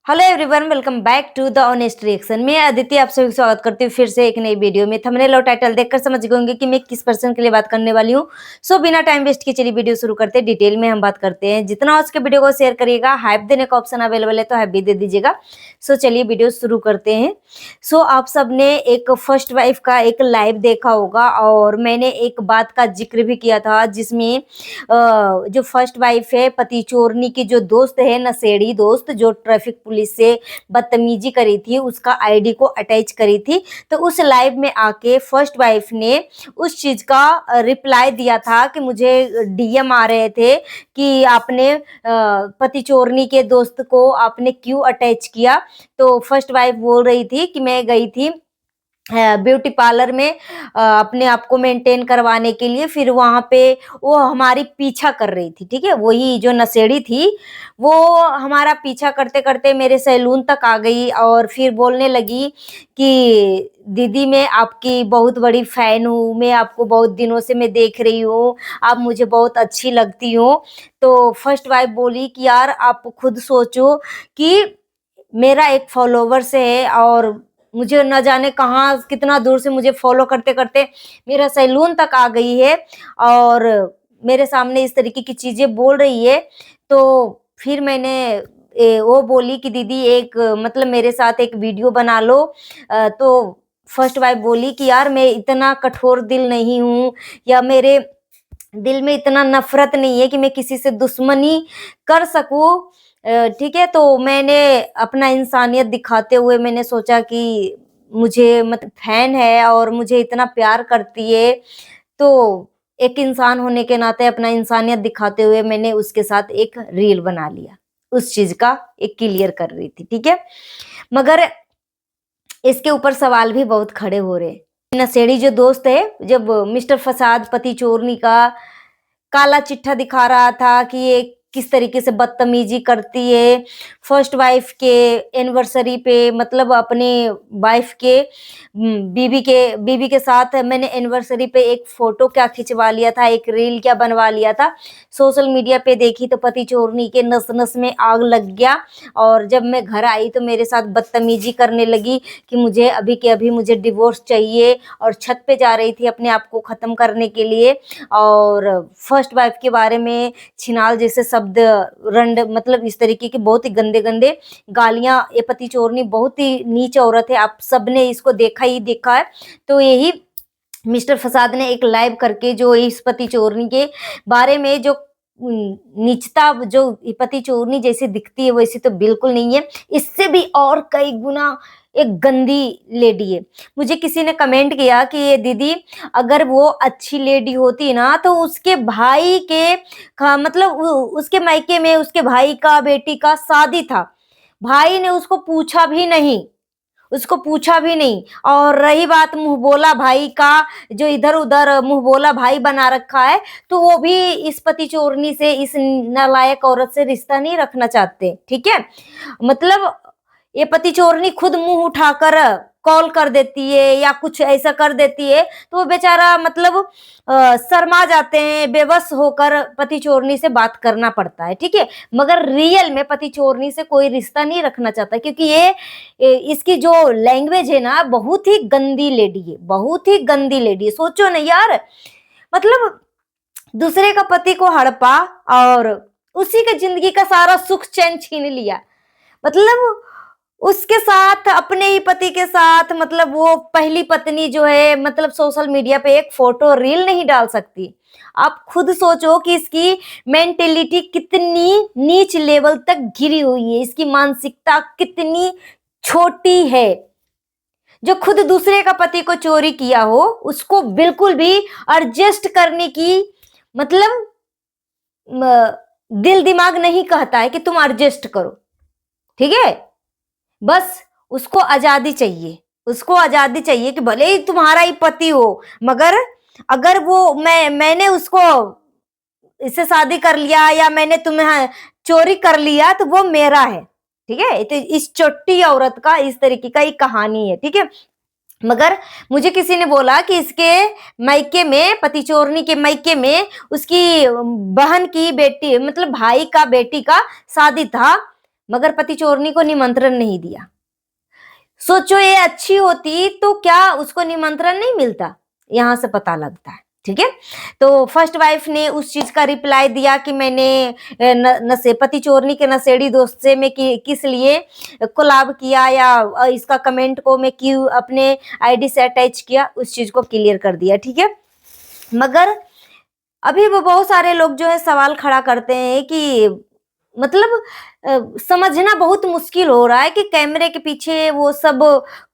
Hello everyone, welcome back to the honest reaction. मैं अदिति आप सभी का स्वागत करती हूँ फिर से एक नई वीडियो में। थंबनेल और टाइटल देखकर समझ गए होंगे कि मैं किस पर्सन के लिए बात करने वाली हूँ। सो बिना टाइम वेस्ट किए चलिए वीडियो शुरू करते हैं। डिटेल में हम बात करते हैं। जितना हो सके वीडियो को शेयर करिएगा। हाइप देने का ऑप्शन अवेलेबल है तो हाइप भी दे दीजिएगा। सो चलिए वीडियो शुरू करते हैं। सो आप सबने एक फर्स्ट वाइफ का एक लाइव देखा होगा और मैंने एक बात का जिक्र भी किया था जिसमें जो फर्स्ट वाइफ है पति चोरनी की जो दोस्त है नशेड़ी दोस्त जो ट्रैफिक पुलिस से बदतमीजी करी थी उसका आईडी को अटैच करी थी। तो उस लाइव में आके फर्स्ट वाइफ ने उस चीज का रिप्लाई दिया था कि मुझे डीएम आ रहे थे कि आपने पति चोरनी के दोस्त को आपने क्यों अटैच किया। तो फर्स्ट वाइफ बोल रही थी कि मैं गई थी ब्यूटी पार्लर में अपने आप को मेंटेन करवाने के लिए। फिर वहां पे वो हमारी पीछा कर रही थी। ठीक है, वही जो नशेड़ी थी वो हमारा पीछा करते करते मेरे सैलून तक आ गई और फिर बोलने लगी कि दीदी मैं आपकी बहुत बड़ी फैन हूँ, मैं आपको बहुत दिनों से मैं देख रही हूँ, आप मुझे बहुत अच्छी लगती हो। तो फर्स्ट वाइफ बोली कि यार आप खुद सोचो कि मेरा एक फॉलोवर्स है और मुझे न जाने कहाँ कितना दूर से मुझे फॉलो करते करते मेरा सैलून तक आ गई है और मेरे सामने इस तरीके की चीजें बोल रही है। तो फिर मैंने वो बोली कि दीदी एक मतलब मेरे साथ एक वीडियो बना लो। तो फर्स्ट वाइफ बोली कि यार मैं इतना कठोर दिल नहीं हूँ या मेरे दिल में इतना नफरत नहीं है कि मैं किसी से दुश्मनी कर सकूं। ठीक है, तो मैंने अपना इंसानियत दिखाते हुए मैंने सोचा कि मुझे मतलब फैन है और मुझे इतना प्यार करती है तो एक इंसान होने के नाते अपना इंसानियत दिखाते हुए मैंने उसके साथ एक रील बना लिया। उस चीज का एक क्लियर कर रही थी। ठीक है, मगर इसके ऊपर सवाल भी बहुत खड़े हो रहे हैं। नशेड़ी जो दोस्त है जब मिस्टर फसाद पति चोरनी का काला चिट्ठा दिखा रहा था कि ये किस तरीके से बदतमीजी करती है फर्स्ट वाइफ के एनिवर्सरी पे, मतलब अपने वाइफ के बीबी के साथ मैंने एनिवर्सरी पे एक फोटो क्या खिंचवा लिया था, एक रील क्या बनवा लिया था। सोशल मीडिया पे देखी तो पति चोरनी के नस नस में आग लग गया और जब मैं घर आई तो मेरे साथ बदतमीजी करने लगी कि मुझे अभी के अभी मुझे डिवोर्स चाहिए और छत पे जा रही थी अपने आप को खत्म करने के लिए। और फर्स्ट वाइफ के बारे में छिनाल जैसे शब्द रंड मतलब इस तरीके के बहुत ही गंदे गंदे गालियां। ये पति चोरनी बहुत ही नीच औरत है, आप सबने इसको देखा ही देखा है। तो यही मिस्टर फसाद ने एक लाइव करके जो इस पति चोरनी के बारे में जो नीचता जो पति चोरनी जैसी दिखती है वैसी तो बिल्कुल नहीं है, इससे भी और कई गुना एक गंदी लेडी है। मुझे किसी ने कमेंट किया कि ये दीदी अगर वो अच्छी लेडी होती ना तो उसके भाई के मतलब उसके मायके में उसके भाई का बेटी का शादी था, भाई ने उसको पूछा भी नहीं, उसको पूछा भी नहीं। और रही बात मुंह बोला भाई का, जो इधर उधर मुंह बोला भाई बना रखा है, तो वो भी इस पति चोरनी से इस नालायक औरत से रिश्ता नहीं रखना चाहते। ठीक है, मतलब ये पति चोरनी खुद मुंह उठाकर कॉल कर देती है या कुछ ऐसा कर देती है तो वो बेचारा मतलब शर्मा जाते हैं, बेबस होकर पति चोरनी से बात करना पड़ता है। ठीक है, मगर रियल में पति चोरनी से कोई रिश्ता नहीं रखना चाहता क्योंकि ये इसकी जो लैंग्वेज है ना बहुत ही गंदी लेडी है, बहुत ही गंदी लेडी है। सोचो ना यार, मतलब दूसरे का पति को हड़पा और उसी के जिंदगी का सारा सुख चैन छीन लिया। मतलब उसके साथ अपने ही पति के साथ मतलब वो पहली पत्नी जो है मतलब सोशल मीडिया पे एक फोटो रील नहीं डाल सकती। आप खुद सोचो कि इसकी मेंटेलिटी कितनी नीच लेवल तक गिरी हुई है, इसकी मानसिकता कितनी छोटी है। जो खुद दूसरे का पति को चोरी किया हो उसको बिल्कुल भी एडजस्ट करने की मतलब दिल दिमाग नहीं कहता है कि तुम एडजस्ट करो। ठीक है, बस उसको आजादी चाहिए, उसको आजादी चाहिए कि भले ही तुम्हारा ही पति हो मगर अगर वो मैंने उसको इससे शादी कर लिया या मैंने तुम्हें चोरी कर लिया तो वो मेरा है। ठीक है, तो इस चोटी औरत का इस तरीके का एक कहानी है। ठीक है, मगर मुझे किसी ने बोला कि इसके मायके में पति चोरनी के मायके में उसकी बहन की बेटी मतलब भाई का बेटी का शादी था, मगर पति चोरनी को निमंत्रण नहीं दिया। सोचो ये अच्छी होती तो क्या उसको निमंत्रण नहीं मिलता, यहां से पता लगता है। ठीक है, तो फर्स्ट वाइफ ने उस चीज का रिप्लाई दिया कि मैंने नशे पति चोरनी के नशेड़ी दोस्त से मैं किस लिए कोलाब किया या इसका कमेंट को मैं क्यों अपने आईडी से अटैच किया, उस चीज को क्लियर कर दिया। ठीक है, मगर अभी वो बहुत सारे लोग जो है सवाल खड़ा करते हैं कि मतलब समझना बहुत मुश्किल हो रहा है कि कैमरे के पीछे वो सब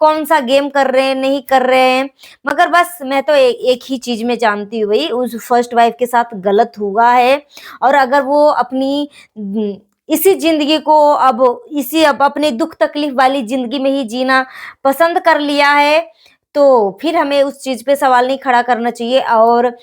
कौन सा गेम कर रहे हैं नहीं कर रहे हैं। मगर बस मैं तो एक ही चीज में जानती हूँ भाई, उस फर्स्ट वाइफ के साथ गलत हुआ है। और अगर वो अपनी इसी जिंदगी को अब अपने दुख तकलीफ वाली जिंदगी में ही जीना पसंद कर लिया है, तो फिर हमें उस चीज पे सवाल नहीं खड़ा करना चाहिए। और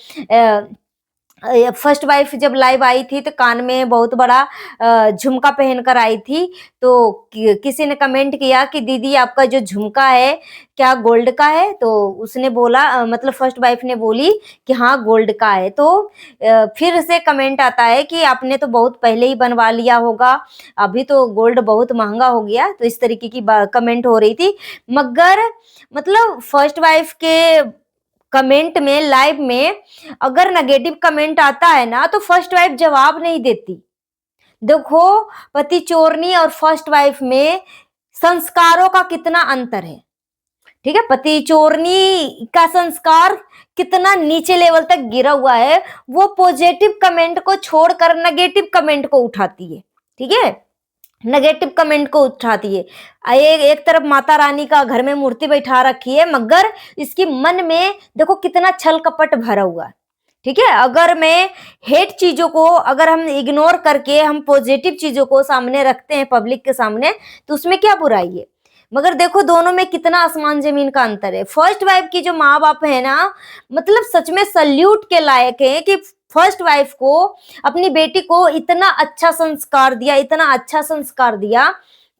फर्स्ट वाइफ जब लाइव आई थी तो कान में बहुत बड़ा झुमका पहनकर आई थी, तो किसी ने कमेंट किया कि दीदी आपका जो झुमका है क्या गोल्ड का है, तो उसने बोला मतलब फर्स्ट वाइफ ने बोली कि हाँ गोल्ड का है। तो फिर से कमेंट आता है कि आपने तो बहुत पहले ही बनवा लिया होगा, अभी तो गोल्ड बहुत महंगा हो गया, तो इस तरीके की कमेंट हो रही थी। मगर मतलब फर्स्ट वाइफ के कमेंट में लाइव में अगर नेगेटिव कमेंट आता है ना तो फर्स्ट वाइफ जवाब नहीं देती। देखो पति चोरनी और फर्स्ट वाइफ में संस्कारों का कितना अंतर है। ठीक है, पति चोरनी का संस्कार कितना नीचे लेवल तक गिरा हुआ है, वो पॉजिटिव कमेंट को छोड़कर नेगेटिव कमेंट को उठाती है। ठीक है, नेगेटिव कमेंट को उठाती है। एक तरफ माता रानी का घर में मूर्ति बैठा रखी है, मगर इसकी मन में देखो कितना छल कपट भरा हुआ है। ठीक है, अगर मैं हेट चीजों को अगर हम इग्नोर करके हम पॉजिटिव चीजों को सामने रखते हैं पब्लिक के सामने, तो उसमें क्या बुराई है। मगर देखो दोनों में कितना आसमान जमीन का अंतर है। फर्स्ट वाइफ की जो माँ बाप है ना, मतलब सच में सल्यूट के लायक है कि फर्स्ट वाइफ को अपनी बेटी को इतना अच्छा संस्कार दिया, इतना अच्छा संस्कार दिया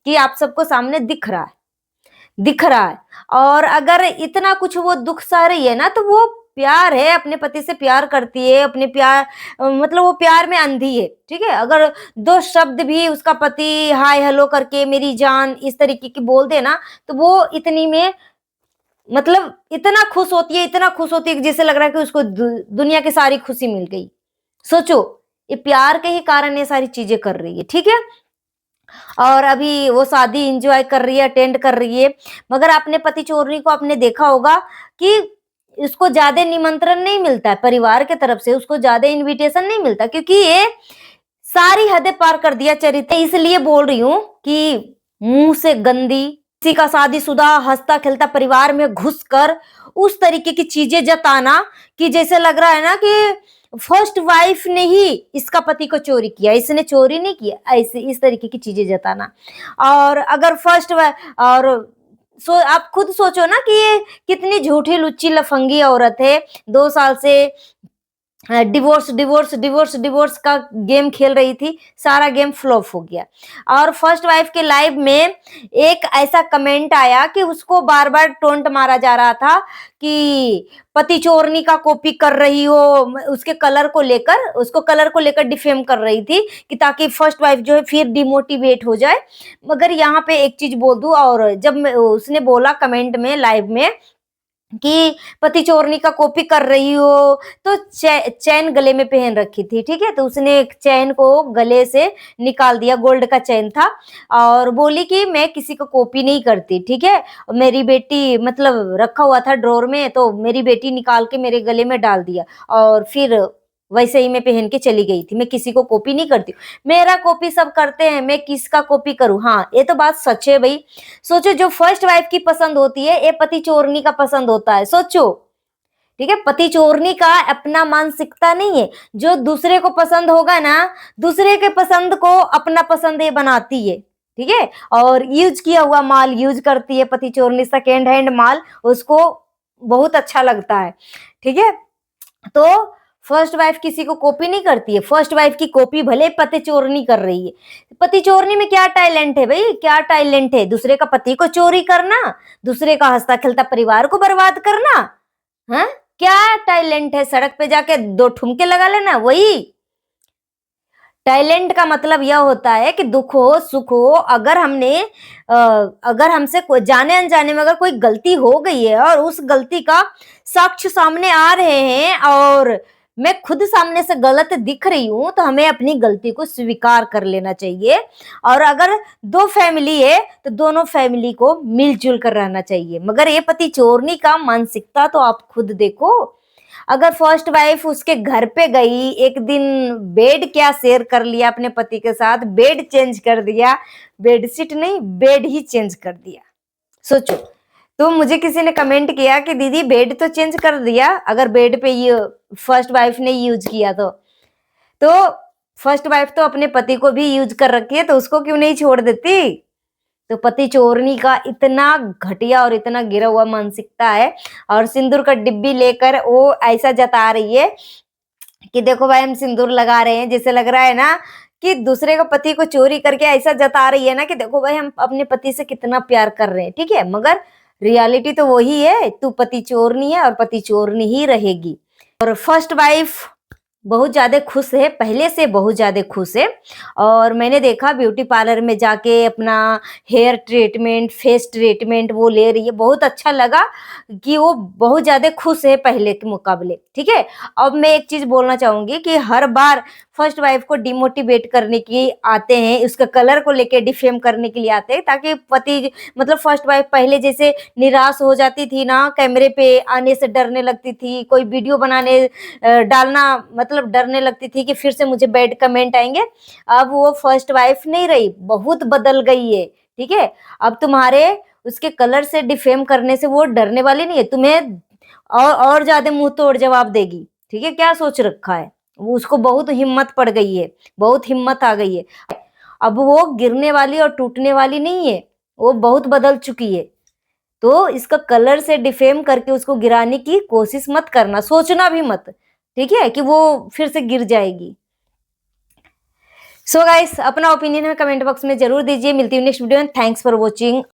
कि आप सबको सामने दिख रहा है। और अगर इतना कुछ वो दुख सह रही है ना, तो वो प्यार है, अपने पति से प्यार करती है, अपने प्यार मतलब वो प्यार में अंधी है। ठीक है, अगर दो शब्द भी उसका पति हाय हेलो करके मेरी जान इस तरीके की बोल दे ना, तो वो इतनी में मतलब इतना खुश होती है, इतना खुश होती है कि जैसे लग रहा है कि उसको दुनिया की सारी खुशी मिल गई। सोचो ये प्यार के ही कारण ये सारी चीजें कर रही है। ठीक है, और अभी वो शादी एंजॉय कर रही है, अटेंड कर रही है। मगर अपने पति चोरनी को आपने देखा होगा कि इसको ज्यादा निमंत्रण नहीं मिलता है परिवार के तरफ से, उसको ज्यादा इनविटेशन नहीं मिलता, क्योंकि ये सारी हदें पार कर दिया चरित्र। इसलिए बोल रही हूँ कि मुंह से गंदी किसी का शादीशुदा हंसता खेलता परिवार में घुसकर उस तरीके की चीजें जताना कि जैसे लग रहा है ना कि फर्स्ट वाइफ ने ही इसका पति को चोरी किया, इसने चोरी नहीं किया, ऐसे इस तरीके की चीजें जताना। और अगर और आप खुद सोचो ना कि ये कितनी झूठी लुच्ची लफंगी औरत है, 2 साल से डिवोर्स डिवोर्स डिवोर्स डिवोर्स का गेम खेल रही थी, सारा गेम फ्लॉप हो गया। और फर्स्ट वाइफ के लाइव में एक ऐसा कमेंट आया कि उसको बार बार टोंट मारा जा रहा था कि पति चोरनी का कॉपी कर रही हो, उसके कलर को लेकर, उसको कलर को लेकर डिफेम कर रही थी कि ताकि फर्स्ट वाइफ जो है फिर डिमोटिवेट हो जाए। मगर यहाँ पे एक चीज बोल दूं, और जब उसने बोला कमेंट में लाइव में कि पति चोरनी का कॉपी कर रही हो, तो चैन गले में पहन रखी थी। ठीक है, तो उसने एक चैन को गले से निकाल दिया, गोल्ड का चैन था, और बोली कि मैं किसी को कॉपी नहीं करती। ठीक है, मेरी बेटी मतलब रखा हुआ था ड्रॉर में, तो मेरी बेटी निकाल के मेरे गले में डाल दिया और फिर वैसे ही मैं पहन के चली गई थी। मैं किसी को कॉपी नहीं करती, मेरा कॉपी सब करते हैं, मैं किसका कॉपी करूं। हाँ ये तो बात सच है भाई। सोचो जो फर्स्ट वाइफ की पसंद होती है, ये पति चोरनी का पसंद होता है। सोचो, ठीक है, पति चोरनी का अपना मानसिकता नहीं है, जो दूसरे को पसंद होगा ना, दूसरे के पसंद को अपना पसंद ये बनाती है। ठीक है, और यूज किया हुआ माल यूज करती है पति चोरनी, सेकेंड हैंड माल उसको बहुत अच्छा लगता है। ठीक है, तो फर्स्ट वाइफ किसी को कॉपी नहीं करती है, फर्स्ट वाइफ की कॉपी भले पति चोरनी कर रही है। पति चोरनी में क्या टैलेंट है भाई, क्या टैलेंट है, दूसरे का पति को चोरी करना, दूसरे का हंसता खेलता परिवार को बर्बाद करना। हाँ क्या टैलेंट है, सड़क पे जाके 2 ठुमके लगा लेना, वही टैलेंट का मतलब यह होता है कि दुख हो सुख हो, अगर हमसे जाने अनजाने में अगर कोई गलती हो गई है और उस गलती का साक्ष्य सामने आ रहे हैं और मैं खुद सामने से गलत दिख रही हूं, तो हमें अपनी गलती को स्वीकार कर लेना चाहिए। और अगर दो फैमिली है तो दोनों फैमिली को मिलजुल कर रहना चाहिए। मगर ये पति चोरनी का मानसिकता तो आप खुद देखो। अगर फर्स्ट वाइफ उसके घर पे गई, एक दिन बेड क्या शेयर कर लिया अपने पति के साथ, बेड चेंज कर दिया, बेडशीट नहीं बेड ही चेंज कर दिया। सोचो। तो मुझे किसी ने कमेंट किया कि दीदी बेड तो चेंज कर दिया, अगर बेड पे ये फर्स्ट वाइफ ने यूज किया तो फर्स्ट वाइफ तो अपने पति को भी यूज कर रखी है, तो उसको क्यों नहीं छोड़ देती। तो पति चोरनी का इतना घटिया और इतना गिरा हुआ मानसिकता है। और सिंदूर का डिब्बी लेकर वो ऐसा जता रही है कि देखो भाई हम सिंदूर लगा रहे हैं, जैसे लग रहा है ना कि दूसरे का पति को चोरी करके ऐसा जता रही है ना कि देखो भाई हम अपने पति से कितना प्यार कर रहे हैं, ठीक है। मगर रियलिटी तो वही है, तू पति चोरनी है और पति चोरनी ही रहेगी। और फर्स्ट वाइफ बहुत ज्यादा खुश है, पहले से बहुत ज्यादा खुश है। और मैंने देखा ब्यूटी पार्लर में जाके अपना हेयर ट्रीटमेंट फेस ट्रीटमेंट वो ले रही है, बहुत अच्छा लगा कि वो बहुत ज्यादा खुश है पहले के मुकाबले, ठीक है। अब मैं एक चीज बोलना चाहूंगी कि हर बार फर्स्ट वाइफ को डिमोटिवेट करने की आते हैं, उसका कलर को लेके डिफेम करने के लिए आते हैं, ताकि पति मतलब फर्स्ट वाइफ पहले जैसे निराश हो जाती थी ना, कैमरे पे आने से डरने लगती थी, कोई वीडियो बनाने डालना मतलब डरने लगती थी कि फिर से मुझे बैड कमेंट आएंगे। अब वो फर्स्ट वाइफ नहीं रही, बहुत बदल गई है, ठीक है। अब तुम्हारे उसके कलर से डिफेम करने से वो डरने वाली नहीं है, तुम्हें और ज्यादा मुंह तोड़ जवाब देगी, ठीक है। क्या सोच रखा है, वो उसको बहुत हिम्मत पड़ गई है, बहुत हिम्मत आ गई है। अब वो गिरने वाली और टूटने वाली नहीं है, वो बहुत बदल चुकी है। तो इसका कलर से डिफेम करके उसको गिराने की कोशिश मत करना, सोचना भी मत, ठीक है, कि वो फिर से गिर जाएगी। सो गाइस अपना ओपिनियन है कमेंट बॉक्स में जरूर दीजिए। मिलती हूँ नेक्स्ट वीडियो में। Thanks for watching.